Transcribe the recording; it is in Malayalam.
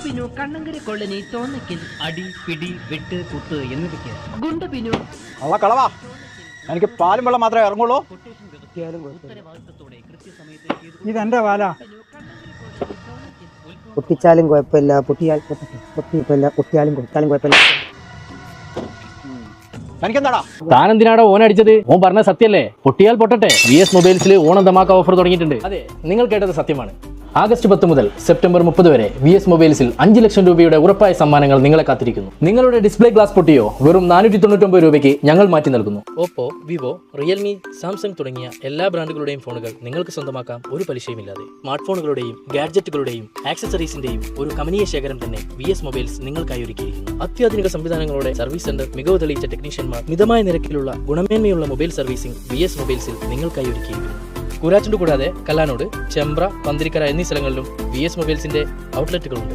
ബിനു കണ്ണങ്കര കോളനി തോന്നയ്ക്കൽ അടി പിടി വെട്ട് കുത്ത് എന്നിവയ്ക്ക് ഗുണ്ട ബിനു കളവാ എനിക്ക് പാലും വെള്ളം മാത്രമേ ഇറങ്ങുള്ളൂ. ഉത്തരവാദിത്തത്തോടെ കൃത്യസമയത്ത് ഇതെന്റെ വാല. പൊട്ടിച്ചാലും കുഴപ്പമില്ല, പൊട്ടിയാലും കുഴപ്പമില്ല. എനിക്കെന്താടാ താനെന്തിനാടോ ഓൻ അടിച്ചത്? ഓൻ പറഞ്ഞ സത്യല്ലേ? പൊട്ടിയാൽ പൊട്ടട്ടെ. VS മൊബൈൽസിൽ ഓണം ധമാക്ക ഓഫർ തുടങ്ങിയിട്ടുണ്ട്. അതെ, നിങ്ങൾ കേട്ടത് സത്യമാണ്. ആഗസ്റ്റ് 10 മുതൽ സെപ്റ്റംബർ 30 വരെ VS മൊബൈൽസിൽ 5 ലക്ഷം രൂപയുടെ ഉറപ്പായ സമ്മാനങ്ങൾ നിങ്ങളെ കാത്തിരിക്കുന്നു. നിങ്ങളുടെ ഡിസ്പ്ലേ ഗ്ലാസ് പൊട്ടിയോ വെറും 499 രൂപയ്ക്ക് ഞങ്ങൾ മാറ്റി നൽകുന്നു. ഓപ്പോ, വിവോ, റിയൽമി, സാംസങ് തുടങ്ങിയ എല്ലാ ബ്രാൻഡുകളുടെയും ഫോണുകൾ നിങ്ങൾക്ക് സ്വന്തമാക്കാം ഒരു പലിശയുമില്ലാതെ. സ്മാർട്ട് ഫോണുകളുടെയും ഗാഡ്ജറ്റുകളുടെയും ആക്സസറീസിന്റെയും ഒരു കമനീയ ശേഖരം തന്നെ VS മൊബൈൽസ് നിങ്ങൾക്കായി ഒരുക്കിയിരിക്കുന്നു. അത്യാധുനിക സംവിധാനങ്ങളോടെ സർവീസ് സെന്റർ, മികവ് തെളിയിച്ച ടെക്നീഷ്യന്മാർ, മിതമായ നിരക്കിലുള്ള ഗുണമേന്മയുള്ള മൊബൈൽ സർവീസിംഗ് VS മൊബൈൽസിൽ നിങ്ങൾക്കായി ഒരുക്കിയിരിക്കുന്നു. കൂരാച്ചുണ്ട് കൂടാതെ കല്ലാനോട്, ചെമ്പ്ര, പന്തിരിക്കര എന്നീ സ്ഥലങ്ങളിലും VS മൊബൈൽസിന്റെ ഔട്ട്ലെറ്റുകളുണ്ട്.